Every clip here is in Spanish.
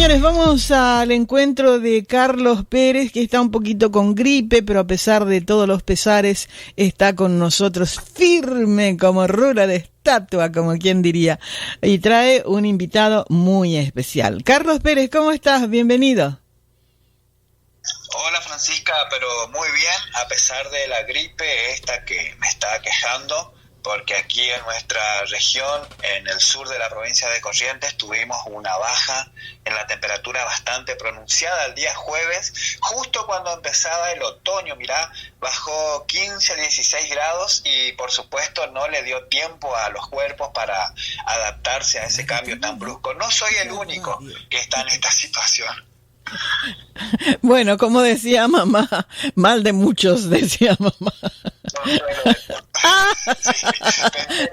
Señores, vamos al encuentro de Carlos Pérez, que está un poquito con gripe, pero a pesar de todos los pesares, está con nosotros firme como rula de estatua, como quien diría, y trae un invitado muy especial. Carlos Pérez, ¿cómo estás? Bienvenido. Hola Francisca, pero muy bien, a pesar de la gripe esta que me está quejando, porque aquí en nuestra región, en el sur de la provincia de Corrientes, tuvimos una baja en la temperatura bastante pronunciada el día jueves, justo cuando empezaba el otoño. Mirá, bajó 15 a 16 grados y por supuesto no le dio tiempo a los cuerpos para adaptarse a ese cambio tan brusco. No soy el único que está en esta situación. Bueno, como decía mamá, mal de muchos, decía mamá.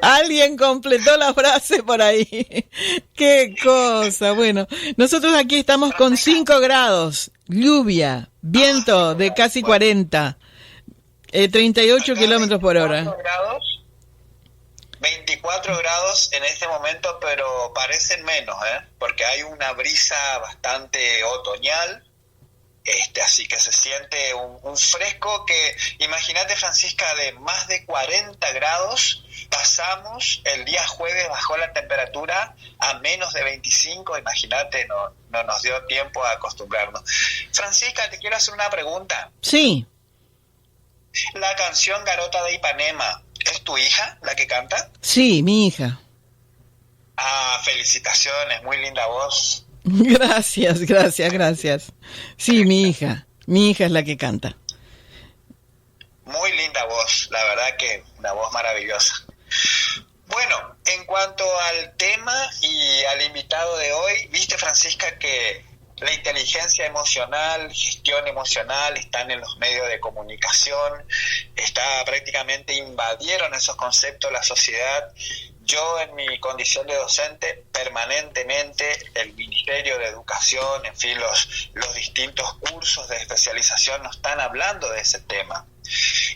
Alguien completó la frase por ahí. Qué cosa. Bueno, nosotros aquí estamos con 5 grados, lluvia, viento de casi 40, 38 kilómetros por hora. 24 grados en este momento, pero parecen menos, porque hay una brisa bastante otoñal, así que se siente un fresco que, imagínate Francisca, de más de 40 grados, pasamos el día jueves, bajó la temperatura a menos de 25, imagínate, no nos dio tiempo a acostumbrarnos. Francisca, te quiero hacer una pregunta. Sí. La canción Garota de Ipanema, ¿es tu hija la que canta? Sí, mi hija. Ah, felicitaciones, muy linda voz. Gracias. Sí, mi hija es la que canta. Muy linda voz, la verdad que una voz maravillosa. Bueno, en cuanto al tema y al invitado de hoy, viste Francisca que la inteligencia emocional, gestión emocional están en los medios de comunicación, prácticamente invadieron esos conceptos la sociedad. Yo en mi condición de docente, permanentemente el Ministerio de Educación, en fin, los distintos cursos de especialización nos están hablando de ese tema.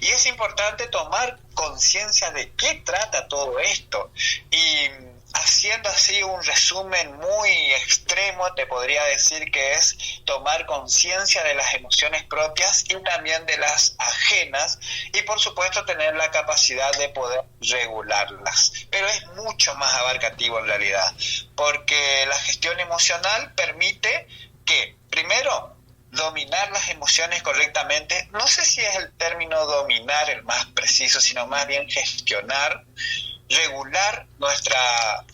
Y es importante tomar conciencia de qué trata todo esto. Y haciendo así un resumen muy extremo, te podría decir que es tomar conciencia de las emociones propias y también de las ajenas, y por supuesto tener la capacidad de poder regularlas. Pero es mucho más abarcativo en realidad, porque la gestión emocional permite que, primero, dominar las emociones correctamente. No sé si es el término dominar el más preciso, sino más bien gestionar, regular nuestras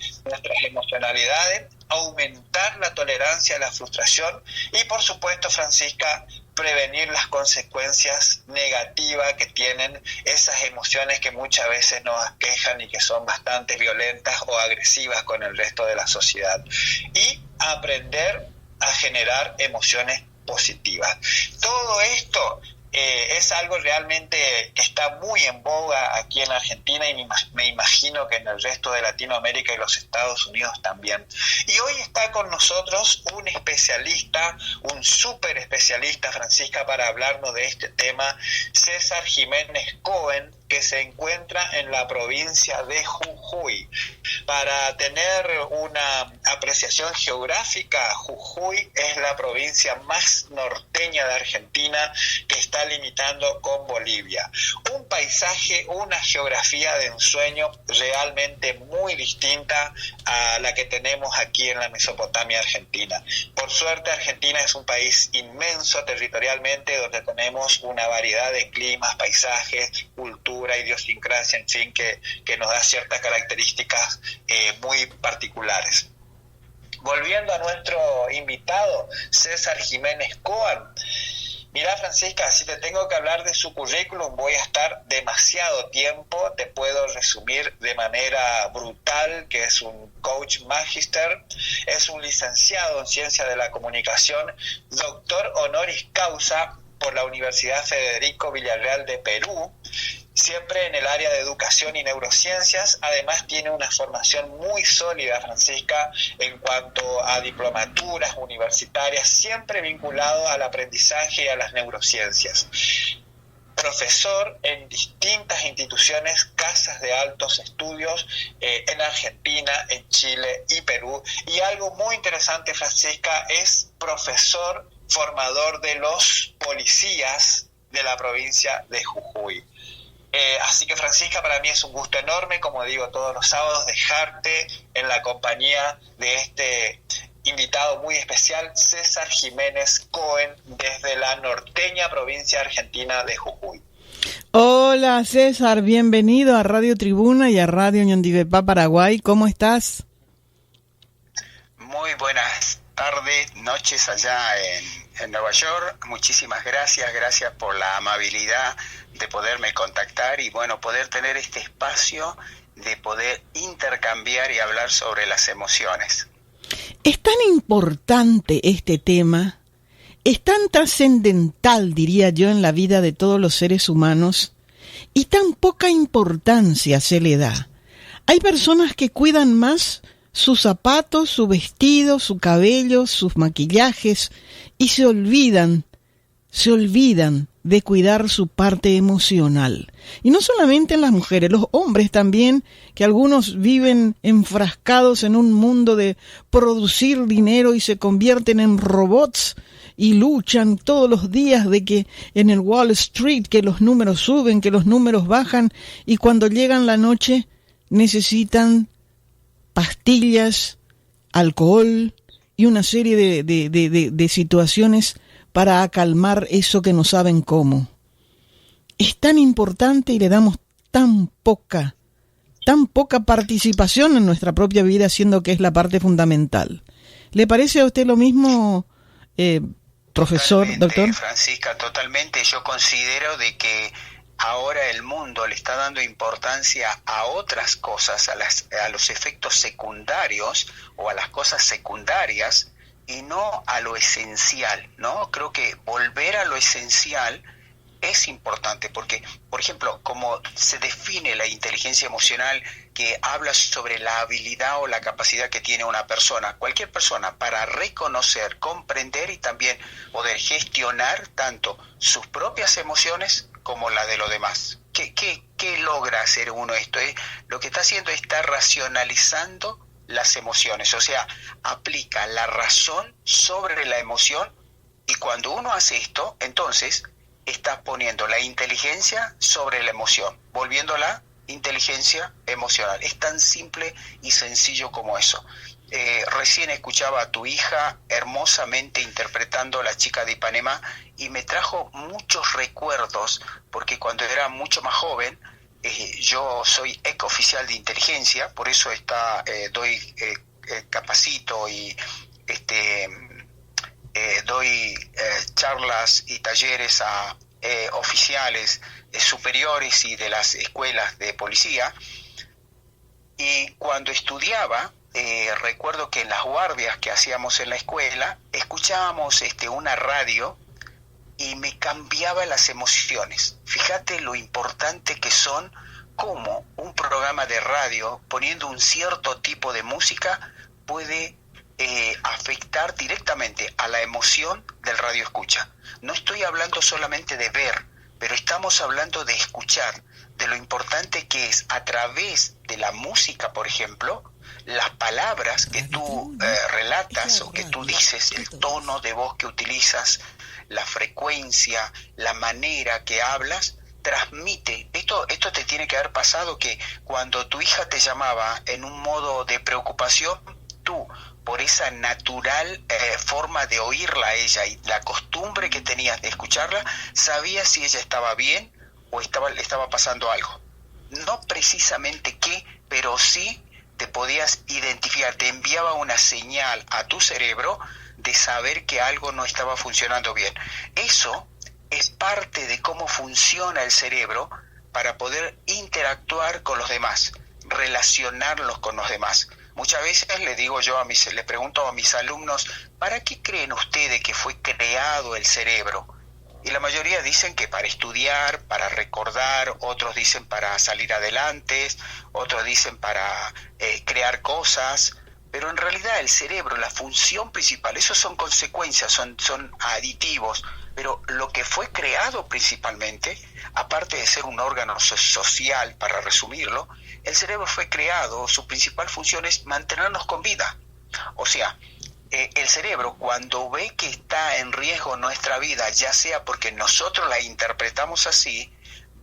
emocionalidades, aumentar la tolerancia a la frustración y, por supuesto, Francisca, prevenir las consecuencias negativas que tienen esas emociones que muchas veces nos aquejan y que son bastante violentas o agresivas con el resto de la sociedad. Y aprender a generar emociones positivas. Todo esto es algo realmente que está muy en boga aquí en Argentina y me imagino que en el resto de Latinoamérica y los Estados Unidos también. Y hoy está con nosotros un especialista, un súper especialista, Francisca, para hablarnos de este tema, César Jiménez Cohen, que se encuentra en la provincia de Jujuy. Para tener una apreciación geográfica, Jujuy es la provincia más norteña de Argentina, que está limitando con Bolivia. Un paisaje, una geografía de ensueño realmente muy distinta a la que tenemos aquí en la Mesopotamia argentina. Por suerte, Argentina es un país inmenso territorialmente, donde tenemos una variedad de climas, paisajes, cultura, idiosincrasia, en fin, que nos da ciertas características muy particulares. Volviendo a nuestro invitado, César Jiménez Cohen. Mirá, Francisca, si te tengo que hablar de su currículum voy a estar demasiado tiempo. Te puedo resumir de manera brutal que es un coach magister, es un licenciado en Ciencia de la Comunicación, doctor honoris causa por la Universidad Federico Villarreal de Perú, siempre en el área de educación y neurociencias. Además tiene una formación muy sólida, Francisca, en cuanto a diplomaturas universitarias, siempre vinculado al aprendizaje y a las neurociencias. profesor en distintas instituciones, casas de altos estudios en Argentina, en Chile y Perú. Y algo muy interesante, Francisca, es profesor formador de los policías de la provincia de Jujuy. Así que, Francisca, para mí es un gusto enorme, como digo todos los sábados, dejarte en la compañía de este invitado muy especial, César Jiménez Cohen, desde la norteña provincia argentina de Jujuy. Hola César, bienvenido a Radio Tribuna y a Radio Ñondivepá, Paraguay. ¿Cómo estás? Muy buenas tardes, noches allá en Nueva York. Muchísimas gracias por la amabilidad de poderme contactar y bueno, poder tener este espacio de poder intercambiar y hablar sobre las emociones. Es tan importante este tema, es tan trascendental, diría yo, en la vida de todos los seres humanos, y tan poca importancia se le da. Hay personas que cuidan más sus zapatos, su vestido, su cabello, sus maquillajes, y se olvidan de cuidar su parte emocional. Y no solamente en las mujeres, los hombres también, que algunos viven enfrascados en un mundo de producir dinero y se convierten en robots y luchan todos los días de que en el Wall Street, que los números suben, que los números bajan, y cuando llegan la noche necesitan pastillas, alcohol y una serie de situaciones para acalmar eso que no saben cómo. Es tan importante y le damos tan poca participación en nuestra propia vida, siendo que es la parte fundamental. ¿Le parece a usted lo mismo, profesor, Totalmente, doctor? Francisca, totalmente. Yo considero de que ahora el mundo le está dando importancia a otras cosas, a los efectos secundarios o a las cosas secundarias, y no a lo esencial, ¿no? Creo que volver a lo esencial es importante porque, por ejemplo, como se define la inteligencia emocional, que habla sobre la habilidad o la capacidad que tiene una persona, cualquier persona, para reconocer, comprender y también poder gestionar tanto sus propias emociones como la de los demás. ¿Qué logra hacer uno esto? Lo que está haciendo es estar racionalizando las emociones, o sea, aplica la razón sobre la emoción, y cuando uno hace esto, entonces está poniendo la inteligencia sobre la emoción, volviéndola inteligencia emocional. Es tan simple y sencillo como eso. Recién escuchaba a tu hija hermosamente interpretando La chica de Ipanema y me trajo muchos recuerdos, porque cuando era mucho más joven, yo soy ecoficial de inteligencia, por eso capacito y doy charlas y talleres a oficiales superiores y de las escuelas de policía. Y cuando estudiaba, recuerdo que en las guardias que hacíamos en la escuela, escuchábamos una radio y me cambiaba las emociones. Fíjate lo importante que son, cómo un programa de radio, poniendo un cierto tipo de música, puede afectar directamente a la emoción del radio escucha. No estoy hablando solamente de ver, pero estamos hablando de escuchar, de lo importante que es a través de la música, por ejemplo, las palabras que tú relatas o que tú dices, el tono de voz que utilizas, la frecuencia, la manera que hablas, transmite. Esto te tiene que haber pasado, que cuando tu hija te llamaba en un modo de preocupación, tú, por esa natural forma de oírla a ella y la costumbre que tenías de escucharla, sabías si ella estaba bien o le estaba pasando algo. No precisamente qué, pero sí te podías identificar, te enviaba una señal a tu cerebro de saber que algo no estaba funcionando bien. Eso es parte de cómo funciona el cerebro para poder interactuar con los demás, relacionarlos con los demás. Muchas veces le pregunto a mis alumnos, ¿para qué creen ustedes que fue creado el cerebro? Y la mayoría dicen que para estudiar, para recordar, otros dicen para salir adelante, otros dicen para crear cosas, pero en realidad el cerebro, la función principal, esos son consecuencias, son aditivos, pero lo que fue creado principalmente, aparte de ser un órgano social, para resumirlo, el cerebro fue creado, su principal función es mantenernos con vida. O sea, el cerebro, cuando ve que está en riesgo nuestra vida, ya sea porque nosotros la interpretamos así,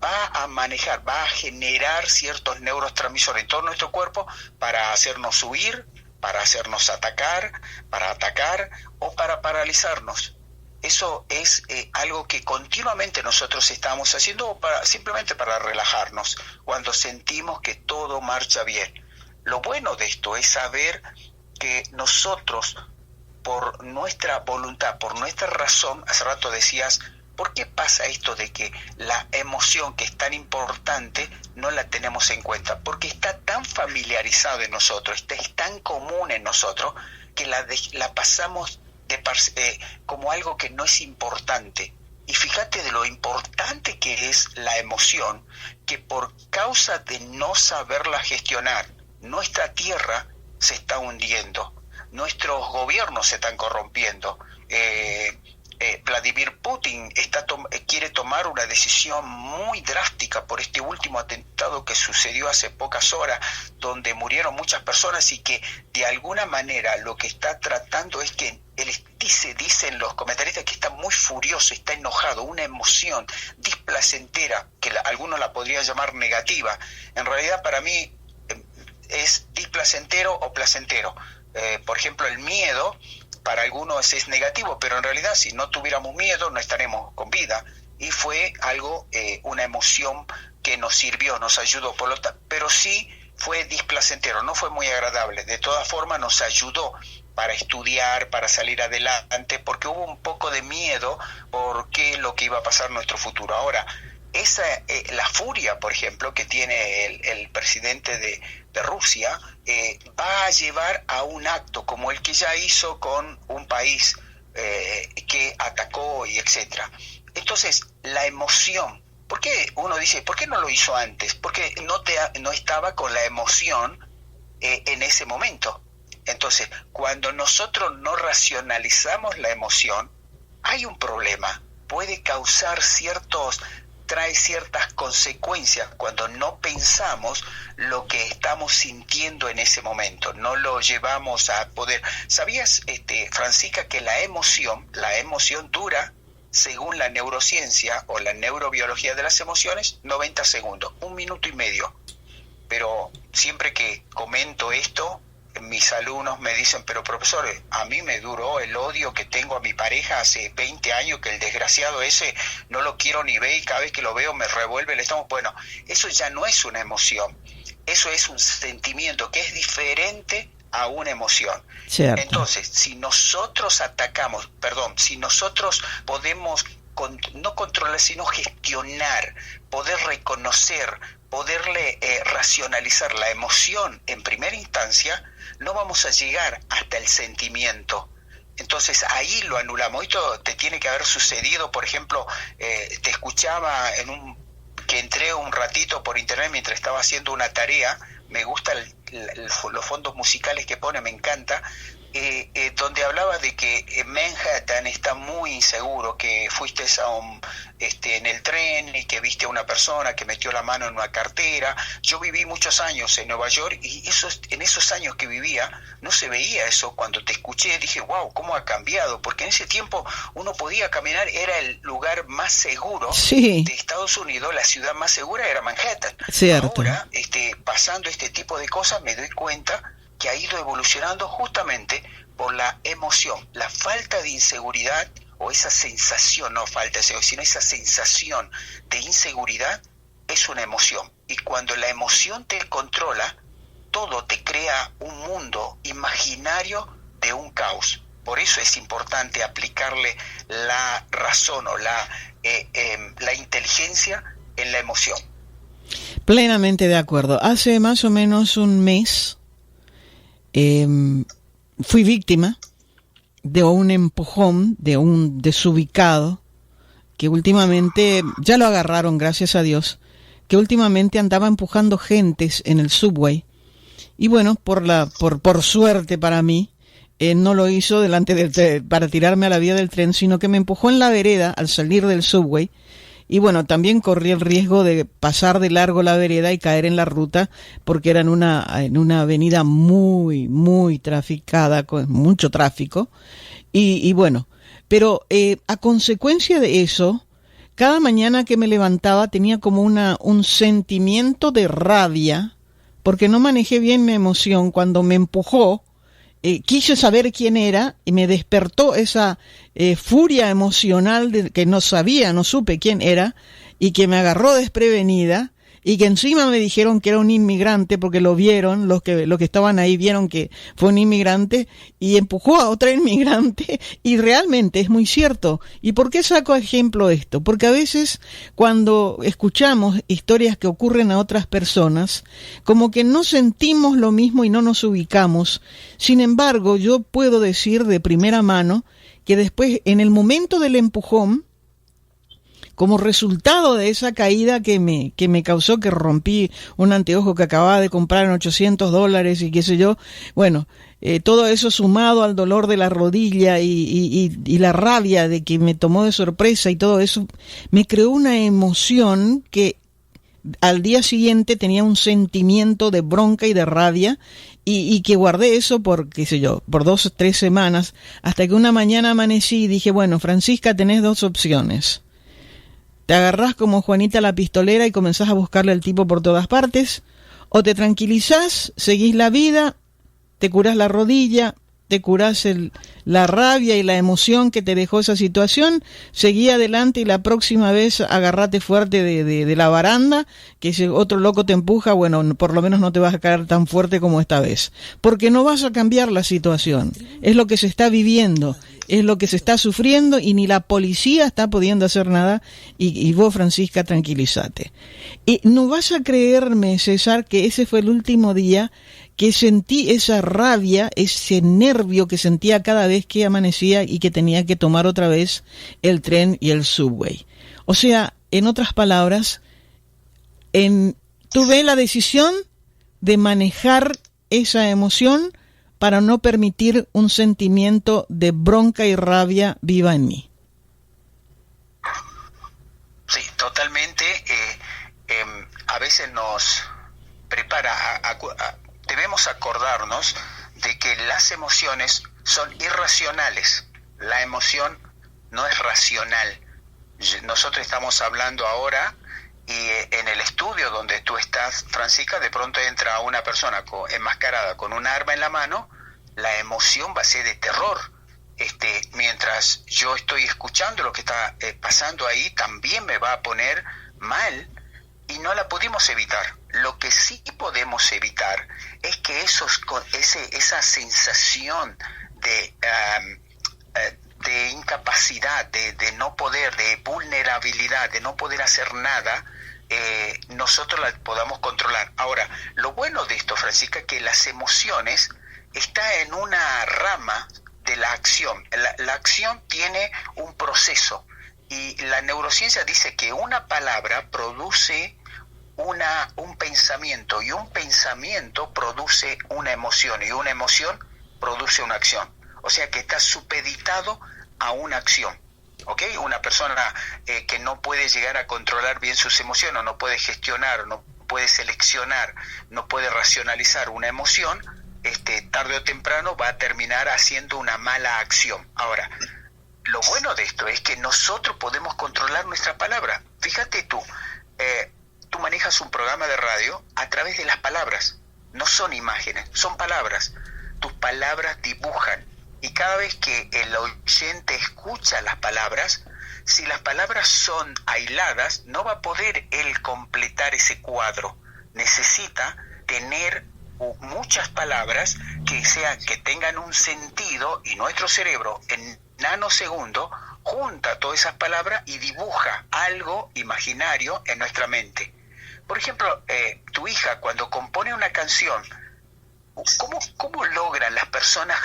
va a manejar, va a generar ciertos neurotransmisores en todo nuestro cuerpo para hacernos huir, para hacernos atacar o para paralizarnos. Eso es algo que continuamente nosotros estamos haciendo simplemente para relajarnos, cuando sentimos que todo marcha bien. Lo bueno de esto es saber que nosotros, por nuestra voluntad, por nuestra razón, hace rato decías, ¿por qué pasa esto de que la emoción, que es tan importante, no la tenemos en cuenta? Porque está tan familiarizado en nosotros, es tan común en nosotros, que la pasamos como algo que no es importante. Y fíjate de lo importante que es la emoción, que por causa de no saberla gestionar, nuestra tierra se está hundiendo, nuestros gobiernos se están corrompiendo. Vladimir Putin quiere tomar una decisión muy drástica por este último atentado que sucedió hace pocas horas, donde murieron muchas personas, y que de alguna manera lo que está tratando es que él dicen los comentaristas que está muy furioso, está enojado, una emoción displacentera, que algunos la podrían llamar negativa. En realidad para mí es displacentero o placentero. Por ejemplo, el miedo para algunos es negativo, pero en realidad si no tuviéramos miedo no estaremos con vida, y fue algo, una emoción que nos sirvió, nos ayudó, pero sí fue displacentero, no fue muy agradable. De todas formas nos ayudó para estudiar, para salir adelante, porque hubo un poco de miedo por qué lo que iba a pasar en nuestro futuro. Ahora, la furia, por ejemplo, que tiene el presidente de Rusia, va a llevar a un acto como el que ya hizo con un país que atacó y etcétera. Entonces, la emoción, ¿por qué uno dice, por qué no lo hizo antes? Porque no estaba con la emoción en ese momento. Entonces, cuando nosotros no racionalizamos la emoción, hay un problema. Trae ciertas consecuencias cuando no pensamos lo que estamos sintiendo en ese momento, no lo llevamos a poder. ¿Sabías, Francisca, que la emoción dura, según la neurociencia o la neurobiología de las emociones, 90 segundos, 1 minuto y medio? Pero siempre que comento esto, mis alumnos me dicen, pero profesor, a mí me duró el odio que tengo a mi pareja hace 20 años, que el desgraciado ese no lo quiero ni ver, y cada vez que lo veo me revuelve el estómago. Bueno, eso ya no es una emoción, eso es un sentimiento que es diferente a una emoción. Cierto. Entonces, si nosotros si nosotros podemos no controlar, sino gestionar, poder reconocer, poderle racionalizar la emoción en primera instancia, no vamos a llegar hasta el sentimiento. Entonces ahí lo anulamos. Esto te tiene que haber sucedido, por ejemplo, te escuchaba que entré un ratito por internet mientras estaba haciendo una tarea. Me gustan los fondos musicales que pone, me encanta. Donde hablaba de que Manhattan está muy inseguro, que fuiste en el tren y que viste a una persona que metió la mano en una cartera. Yo viví muchos años en Nueva York y en esos años que vivía no se veía eso. Cuando te escuché dije, wow, cómo ha cambiado, porque en ese tiempo uno podía caminar, era el lugar más seguro de Estados Unidos, la ciudad más segura era Manhattan. Cierto. Ahora, pasando este tipo de cosas, me doy cuenta que ha ido evolucionando justamente por la emoción, la falta de inseguridad, o esa sensación, no falta de, sino esa sensación de inseguridad es una emoción. Y cuando la emoción te controla, todo te crea un mundo imaginario de un caos. Por eso es importante aplicarle la razón o la inteligencia en la emoción. Plenamente de acuerdo. Hace más o menos un mes fui víctima de un empujón de un desubicado que últimamente, ya lo agarraron, gracias a Dios, que últimamente andaba empujando gentes en el subway Y bueno, por suerte para mí, no lo hizo delante del para tirarme a la vía del tren, sino que me empujó en la vereda al salir del subway. Y bueno, también corrí el riesgo de pasar de largo la vereda y caer en la ruta, porque era en una avenida muy, muy traficada, con mucho tráfico. Y bueno, pero a consecuencia de eso, cada mañana que me levantaba tenía como un sentimiento de rabia, porque no manejé bien mi emoción cuando me empujó. Quise saber quién era y me despertó esa furia emocional de que no supe quién era, y que me agarró desprevenida, y que encima me dijeron que era un inmigrante, porque lo vieron, los que estaban ahí vieron que fue un inmigrante, y empujó a otra inmigrante, y realmente es muy cierto. ¿Y por qué saco ejemplo esto? Porque a veces cuando escuchamos historias que ocurren a otras personas, como que no sentimos lo mismo y no nos ubicamos. Sin embargo, yo puedo decir de primera mano que después, en el momento del empujón, como resultado de esa caída que me causó que rompí un anteojo que acababa de comprar en $800 y qué sé yo, bueno, todo eso sumado al dolor de la rodilla y la rabia de que me tomó de sorpresa, y todo eso me creó una emoción que al día siguiente tenía un sentimiento de bronca y de rabia, y que guardé eso por, qué sé yo, por 2 o 3 semanas, hasta que una mañana amanecí y dije, bueno, Francisca, tenés 2 opciones. Te agarrás como Juanita la pistolera y comenzás a buscarle al tipo por todas partes, o te tranquilizás, seguís la vida, te curás la rodilla, te curás la rabia y la emoción que te dejó esa situación, seguí adelante, y la próxima vez agarrate fuerte de la baranda, que si otro loco te empuja, bueno, por lo menos no te vas a caer tan fuerte como esta vez, porque no vas a cambiar la situación, es lo que se está viviendo, es lo que se está sufriendo, y ni la policía está pudiendo hacer nada, y vos, Francisca, tranquilízate. Y no vas a creerme, César, que ese fue el último día que sentí esa rabia, ese nervio que sentía cada vez que amanecía y que tenía que tomar otra vez el tren y el subway. O sea, en otras palabras, tuve la decisión de manejar esa emoción para no permitir un sentimiento de bronca y rabia viva en mí. Sí, totalmente. A veces nos prepara debemos acordarnos de que las emociones son irracionales. La emoción no es racional. Nosotros estamos hablando ahora, y en el estudio donde tú estás, Francisca, de pronto entra una persona enmascarada con un arma en la mano, la emoción va a ser de terror. Mientras yo estoy escuchando lo que está pasando ahí, también me va a poner mal, y no la pudimos evitar. Lo que sí podemos evitar es que esa sensación de incapacidad, de no poder, de vulnerabilidad, de no poder hacer nada, nosotros la podamos controlar. Ahora, lo bueno de esto, Francisca, que las emociones está en una rama de la acción. La acción tiene un proceso, y la neurociencia dice que una palabra produce un pensamiento, y un pensamiento produce una emoción, y una emoción produce una acción. O sea que está supeditado a una acción. ¿Ok? Una persona que no puede llegar a controlar bien sus emociones, no puede gestionar, no puede seleccionar, no puede racionalizar una emoción, tarde o temprano va a terminar haciendo una mala acción. Ahora, lo bueno de esto es que nosotros podemos controlar nuestra palabra. Fíjate tú, tú manejas un programa de radio a través de las palabras. No son imágenes, son palabras. Tus palabras dibujan. Y cada vez que el oyente escucha las palabras, si las palabras son aisladas, no va a poder él completar ese cuadro. Necesita tener muchas palabras que tengan un sentido, y nuestro cerebro en nanosegundos junta todas esas palabras y dibuja algo imaginario en nuestra mente. Por ejemplo, tu hija cuando compone una canción, ¿cómo logran las personas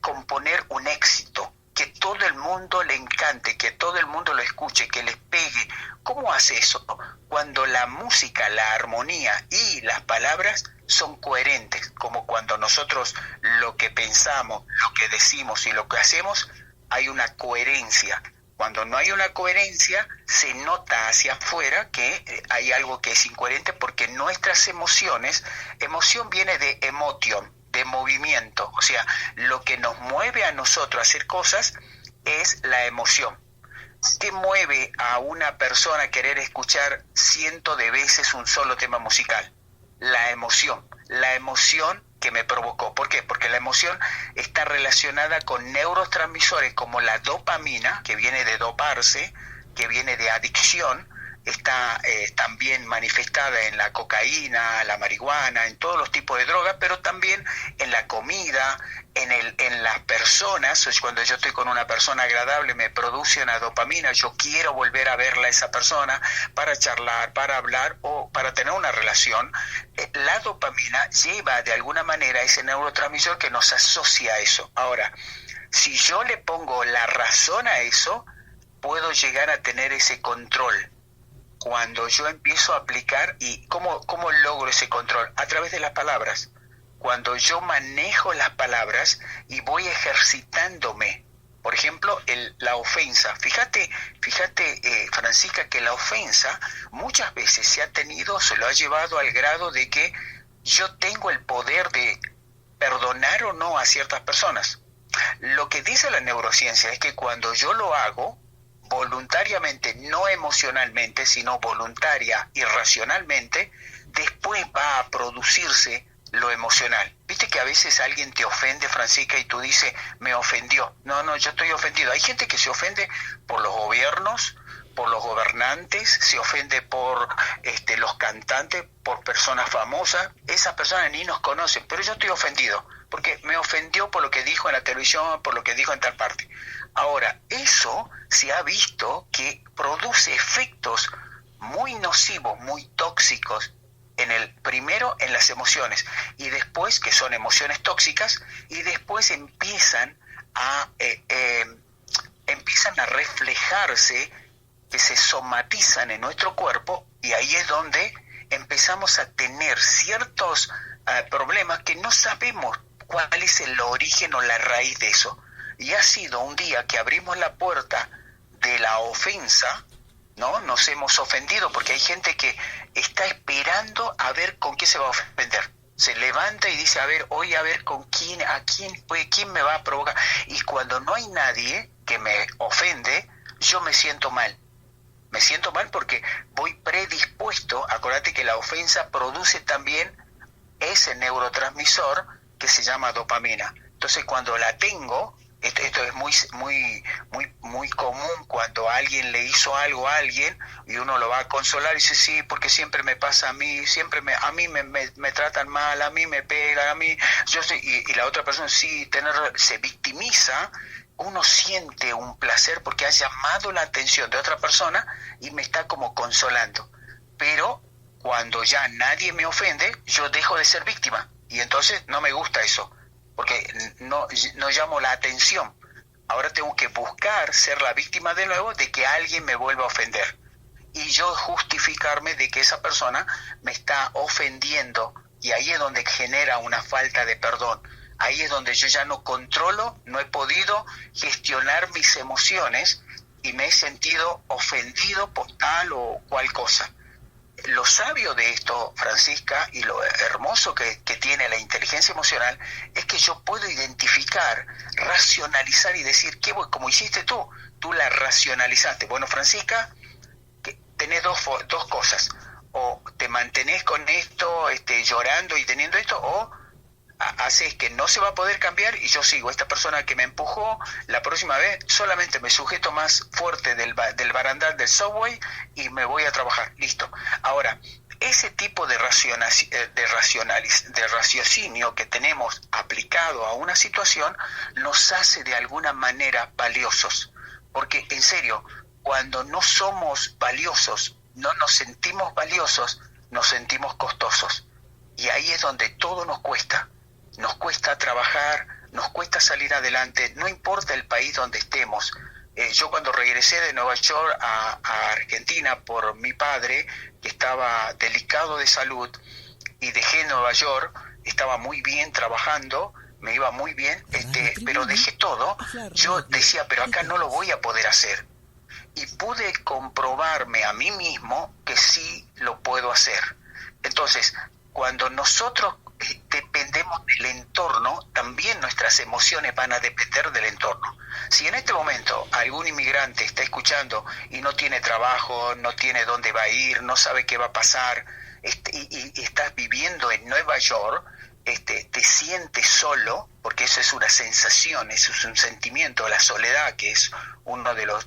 componer un éxito? que todo el mundo le encante, que todo el mundo lo escuche, que les pegue. ¿Cómo hace eso? Cuando la música, la armonía y las palabras son coherentes, como cuando nosotros lo que pensamos, lo que decimos y lo que hacemos, hay una coherencia. Cuando no hay una coherencia, se nota hacia afuera que hay algo que es incoherente, porque nuestras emociones, emoción viene de emotion, de movimiento, o sea, lo que nos mueve a nosotros a hacer cosas es la emoción. ¿Qué mueve a una persona a querer escuchar cientos de veces un solo tema musical? La emoción que me provocó. ¿Por qué? Porque la emoción está relacionada con neurotransmisores como la dopamina, que viene de doparse, que viene de adicción, está también manifestada en la cocaína, la marihuana, en todos los tipos de drogas, pero también en la comida, en las personas. Cuando yo estoy con una persona agradable me produce una dopamina, yo quiero volver a verla a esa persona para charlar, para hablar o para tener una relación. La dopamina lleva de alguna manera ese neurotransmisor que nos asocia a eso. Ahora, si yo le pongo la razón a eso, puedo llegar a tener ese control. Cuando yo empiezo a aplicar, ¿y cómo logro ese control? A través de las palabras. Cuando yo manejo las palabras y voy ejercitándome, por ejemplo, la ofensa. Fíjate, Francisca, que la ofensa muchas veces se lo ha llevado al grado de que yo tengo el poder de perdonar o no a ciertas personas. Lo que dice la neurociencia es que cuando yo lo hago voluntariamente, no emocionalmente, sino voluntaria y racionalmente, después va a producirse lo emocional. Viste que a veces alguien te ofende, Francisca, y tú dices, me ofendió. No, yo estoy ofendido. Hay gente que se ofende por los gobiernos, por los gobernantes, se ofende por los cantantes, por personas famosas. Esas personas ni nos conocen, pero yo estoy ofendido, porque me ofendió por lo que dijo en la televisión, por lo que dijo en tal parte. Ahora, eso se ha visto que produce efectos muy nocivos, muy tóxicos, primero en las emociones, y después, que son emociones tóxicas, y después empiezan a reflejarse, que se somatizan en nuestro cuerpo, y ahí es donde empezamos a tener ciertos problemas que no sabemos cuál es el origen o la raíz de eso. Y ha sido un día que abrimos la puerta de la ofensa, ¿no? Nos hemos ofendido, porque hay gente que está esperando a ver con qué se va a ofender. Se levanta y dice, hoy a ver con quién me va a provocar. Y cuando no hay nadie que me ofende, yo me siento mal. Me siento mal porque voy predispuesto. Acuérdate que la ofensa produce también ese neurotransmisor que se llama dopamina. Entonces, cuando la tengo, esto es muy común cuando alguien le hizo algo a alguien y uno lo va a consolar y dice, sí, porque siempre me pasa a mí, a mí me tratan mal, a mí me pegan, a mí, y la otra persona se victimiza. Uno siente un placer porque ha llamado la atención de otra persona y me está como consolando. Pero cuando ya nadie me ofende, yo dejo de ser víctima, y entonces no me gusta eso, porque no llamo la atención. Ahora tengo que buscar ser la víctima de nuevo de que alguien me vuelva a ofender, y yo justificarme de que esa persona me está ofendiendo, y ahí es donde genera una falta de perdón. Ahí es donde yo ya no controlo, no he podido gestionar mis emociones y me he sentido ofendido por tal o cual cosa. Lo sabio de esto, Francisca, y lo hermoso que tiene la inteligencia emocional, es que yo puedo identificar, racionalizar y decir, como hiciste tú la racionalizaste. Bueno, Francisca, tenés dos cosas: o te mantenés con esto, llorando y teniendo esto, o haces que no se va a poder cambiar y yo sigo. Esta persona que me empujó, la próxima vez solamente me sujeto más fuerte del barandal del subway y me voy a trabajar. Listo. Ahora, ese tipo de raciocinio que tenemos aplicado a una situación nos hace de alguna manera valiosos. Porque, en serio, cuando no somos valiosos, no nos sentimos valiosos, nos sentimos costosos. Y ahí es donde todo nos cuesta. Nos cuesta trabajar, nos cuesta salir adelante, no importa el país donde estemos. Yo cuando regresé de Nueva York a Argentina por mi padre, que estaba delicado de salud, y dejé Nueva York, estaba muy bien trabajando, me iba muy bien, pero dejé todo. Yo decía, pero acá no lo voy a poder hacer. Y pude comprobarme a mí mismo que sí lo puedo hacer. Entonces, cuando nosotros dependemos del entorno, también nuestras emociones van a depender del entorno. Si en este momento algún inmigrante está escuchando y no tiene trabajo, no tiene dónde va a ir, no sabe qué va a pasar, y estás viviendo en Nueva York, te sientes solo, porque eso es una sensación, eso es un sentimiento, la soledad, que es uno de los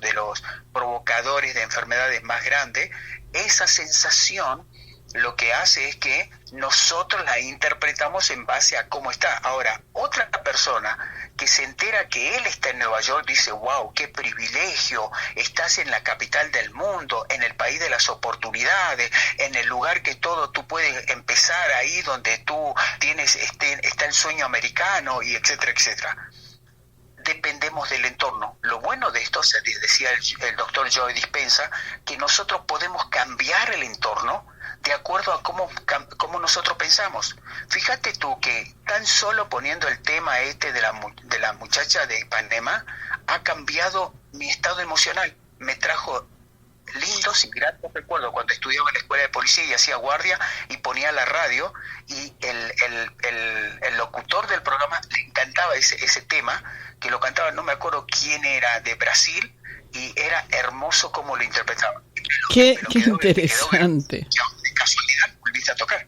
provocadores de enfermedades más grandes. Esa sensación lo que hace es que nosotros la interpretamos en base a cómo está. Ahora, otra persona que se entera que él está en Nueva York dice, wow, qué privilegio, estás en la capital del mundo, en el país de las oportunidades, en el lugar que todo tú puedes empezar ahí donde tú tienes, está el sueño americano, y etcétera, etcétera. Dependemos del entorno. Lo bueno de esto, decía el doctor Joe Dispenza, que nosotros podemos cambiar el entorno de acuerdo a cómo nosotros pensamos. Fíjate tú que tan solo poniendo el tema de la muchacha de Ipanema ha cambiado mi estado emocional. Me trajo lindos y gratos recuerdos cuando estudiaba en la escuela de policía y hacía guardia y ponía la radio, y el locutor del programa le encantaba ese tema, que lo cantaba, no me acuerdo quién era, de Brasil, y era hermoso cómo lo interpretaba. Qué interesante. De casualidad volviste a tocar.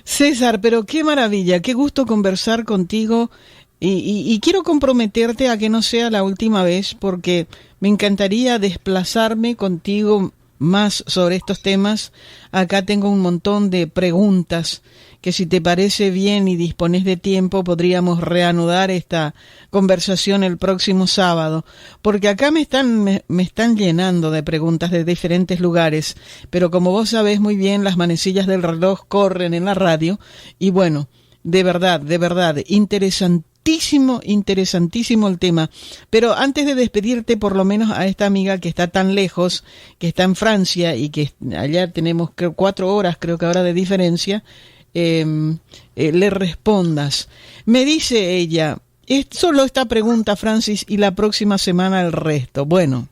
César, pero qué maravilla, qué gusto conversar contigo, y quiero comprometerte a que no sea la última vez, porque me encantaría desplazarme contigo más sobre estos temas. Acá tengo un montón de preguntas que, si te parece bien y dispones de tiempo, podríamos reanudar esta conversación el próximo sábado, porque acá me están llenando de preguntas de diferentes lugares, pero como vos sabés muy bien, las manecillas del reloj corren en la radio, y bueno, de verdad, interesantísimo el tema. Pero antes de despedirte, por lo menos a esta amiga que está tan lejos, que está en Francia, y que allá tenemos 4 horas, creo que ahora, de diferencia, le respondas. Me dice ella, es solo esta pregunta, Francis, y la próxima semana el resto. Bueno,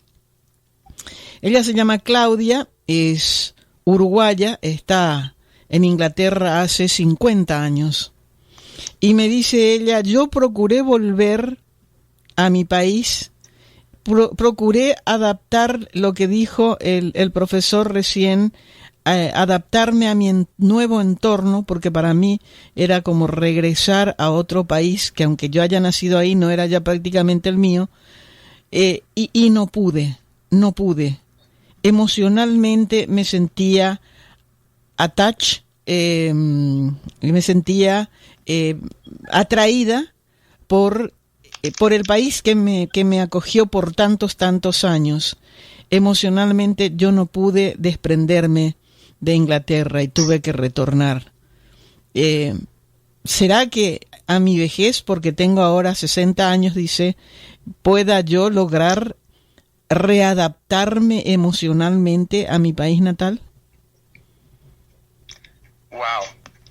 ella se llama Claudia, es uruguaya, está en Inglaterra hace 50 años. Y me dice ella, yo procuré volver a mi país, procuré adaptar lo que dijo el profesor recién, adaptarme a mi nuevo entorno, porque para mí era como regresar a otro país, que aunque yo haya nacido ahí, no era ya prácticamente el mío, y no pude. Emocionalmente me sentía attached, me sentía atraída por el país que me acogió por tantos años. Emocionalmente yo no pude desprenderme de Inglaterra y tuve que retornar. ¿Será que a mi vejez, porque tengo ahora 60 años, dice, pueda yo lograr readaptarme emocionalmente a mi país natal? Wow,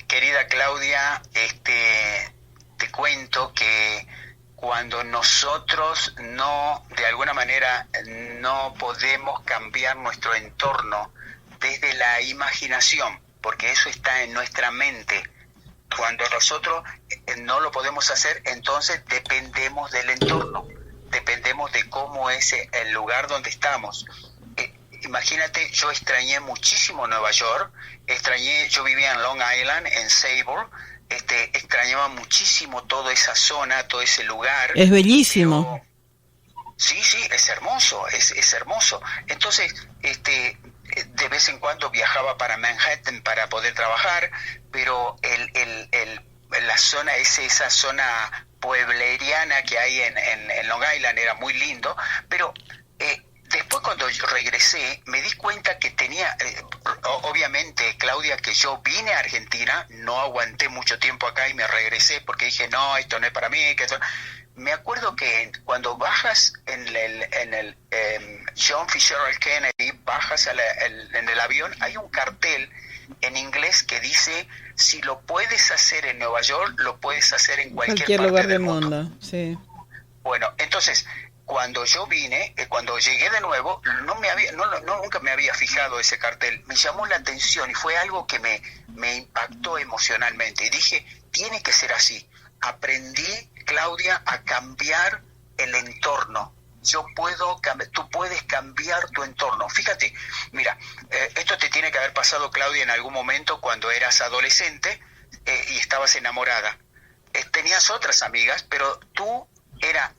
querida Claudia, te cuento que cuando nosotros de alguna manera no podemos cambiar nuestro entorno desde la imaginación, porque eso está en nuestra mente, cuando nosotros no lo podemos hacer, entonces dependemos del entorno, dependemos de cómo es el lugar donde estamos. Imagínate, yo extrañé muchísimo Nueva York, yo vivía en Long Island, en Sable, extrañaba muchísimo toda esa zona, todo ese lugar. Es bellísimo. Sí, es hermoso, es hermoso. Entonces, de vez en cuando viajaba para Manhattan para poder trabajar, pero la zona esa zona puebleriana que hay en Long Island era muy lindo, pero después cuando yo regresé me di cuenta que tenía, obviamente Claudia, que yo vine a Argentina, no aguanté mucho tiempo acá y me regresé porque dije, no, esto no es para mí. Me acuerdo que cuando bajas en el John Fitzgerald Kennedy, bajas en el avión, hay un cartel en inglés que dice, si lo puedes hacer en Nueva York, lo puedes hacer en cualquier lugar parte del del mundo. Sí. Bueno, entonces, cuando yo vine, cuando llegué de nuevo, nunca me había fijado ese cartel. Me llamó la atención y fue algo que me impactó emocionalmente. Y dije, tiene que ser así. Aprendí, Claudia, a cambiar el entorno. Tú puedes cambiar tu entorno. Fíjate, mira, esto te tiene que haber pasado, Claudia, en algún momento cuando eras adolescente y estabas enamorada. Tenías otras amigas, pero tú era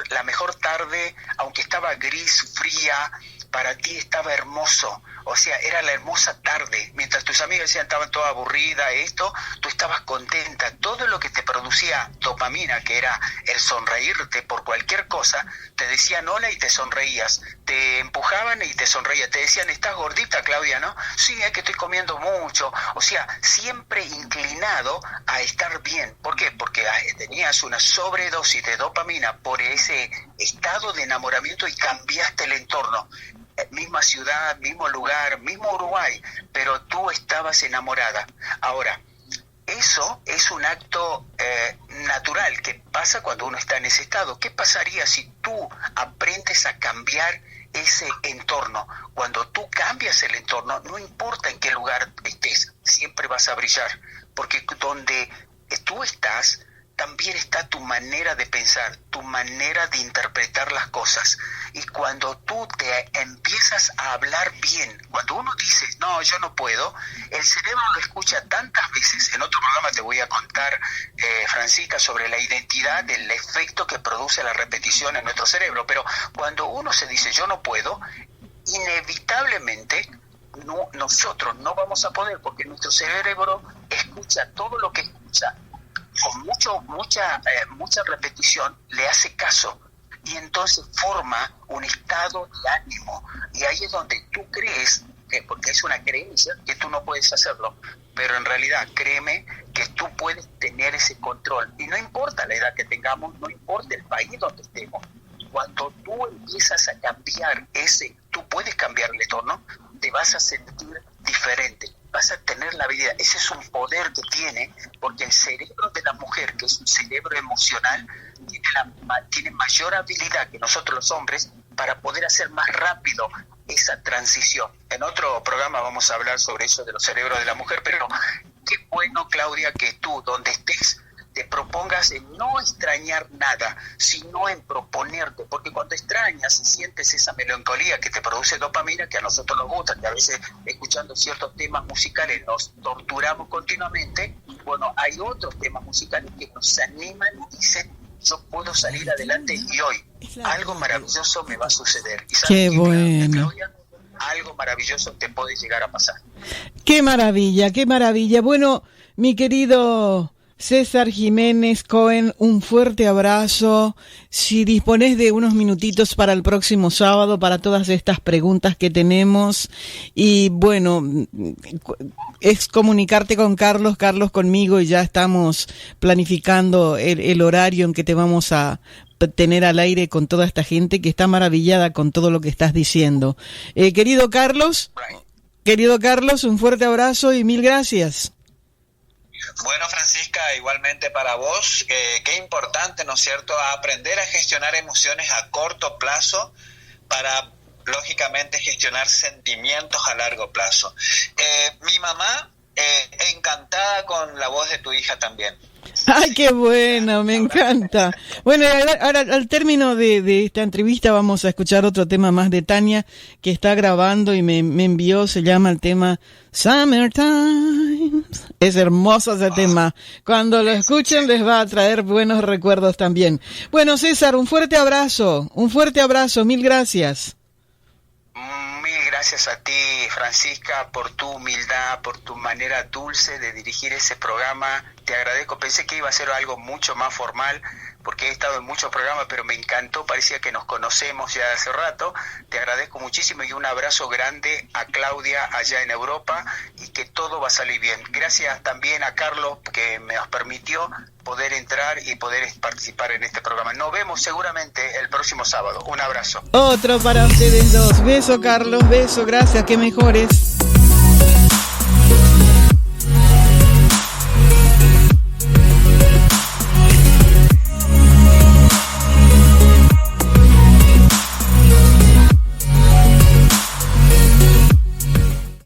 la mejor tarde, aunque estaba gris, fría, para ti estaba hermoso. O sea, era la hermosa tarde. Mientras tus amigas decían estaban todas aburridas, tú estabas contenta. Todo lo que te producía dopamina, que era el sonreírte por cualquier cosa, te decían hola y te sonreías. Te empujaban y te sonreías. Te decían, estás gordita, Claudia, ¿no? Sí, es que estoy comiendo mucho. O sea, siempre inclinado a estar bien. ¿Por qué? Porque tenías una sobredosis de dopamina por ese estado de enamoramiento y cambiaste el entorno. Misma ciudad, mismo lugar, mismo Uruguay, pero tú estabas enamorada. Ahora, eso es un acto natural que pasa cuando uno está en ese estado. ¿Qué pasaría si tú aprendes a cambiar ese entorno? Cuando tú cambias el entorno, no importa en qué lugar estés, siempre vas a brillar, porque donde tú estás, también está tu manera de pensar, tu manera de interpretar las cosas. Y cuando tú te empiezas a hablar bien, cuando uno dice, no, yo no puedo, el cerebro lo escucha tantas veces. En otro programa te voy a contar, Francisca, sobre la identidad, del efecto que produce la repetición en nuestro cerebro. Pero cuando uno se dice, yo no puedo, inevitablemente nosotros no vamos a poder, porque nuestro cerebro escucha todo lo que escucha. Con mucha repetición le hace caso y entonces forma un estado de ánimo, y ahí es donde tú crees que, porque es una creencia, que tú no puedes hacerlo, pero en realidad créeme que tú puedes tener ese control, y no importa la edad que tengamos, no importa el país donde estemos, cuando tú empiezas a cambiar tú puedes cambiar el entorno, te vas a sentir diferente, vas a tener la vida. Ese es un poder que tiene, porque el cerebro de la mujer, que es un cerebro emocional, tiene mayor habilidad que nosotros los hombres para poder hacer más rápido esa transición. En otro programa vamos a hablar sobre eso de los cerebros de la mujer, pero qué bueno, Claudia, que tú, donde estés, te propongas en no extrañar nada, sino en proponerte, porque cuando extrañas y sientes esa melancolía que te produce dopamina, que a nosotros nos gusta, que a veces escuchando ciertos temas musicales nos torturamos continuamente, bueno, hay otros temas musicales que nos animan y dicen, yo puedo salir adelante y hoy algo maravilloso me va a suceder. ¿Y sabes qué bueno, Claudia? Algo maravilloso te puede llegar a pasar. Qué maravilla, qué maravilla. Bueno, mi querido César Jiménez Cohen, un fuerte abrazo. Si disponés de unos minutitos para el próximo sábado, para todas estas preguntas que tenemos, y bueno, es comunicarte con Carlos conmigo, y ya estamos planificando el horario en que te vamos a tener al aire con toda esta gente que está maravillada con todo lo que estás diciendo. Querido Carlos, un fuerte abrazo y mil gracias. Bueno, Francisca, igualmente para vos, qué importante, ¿no es cierto?, aprender a gestionar emociones a corto plazo para, lógicamente, gestionar sentimientos a largo plazo. Mi mamá, encantada con la voz de tu hija también. ¡Ay, qué bueno! Me encanta. Bueno, ahora al término de esta entrevista vamos a escuchar otro tema más de Tania, que está grabando y me envió, se llama el tema Summertime. Es hermoso ese tema. Cuando lo escuchen les va a traer buenos recuerdos también. Bueno, César, un fuerte abrazo, mil gracias. Mil gracias a ti, Francisca, por tu humildad, por tu manera dulce de dirigir ese programa. Te agradezco. Pensé que iba a ser algo mucho más formal, porque he estado en muchos programas, pero me encantó, parecía que nos conocemos ya hace rato. Te agradezco muchísimo y un abrazo grande a Claudia allá en Europa, y que todo va a salir bien. Gracias también a Carlos, que me permitió poder entrar y poder participar en este programa. Nos vemos seguramente el próximo sábado. Un abrazo. Otro para ustedes dos. Beso, Carlos, beso, gracias, que mejores.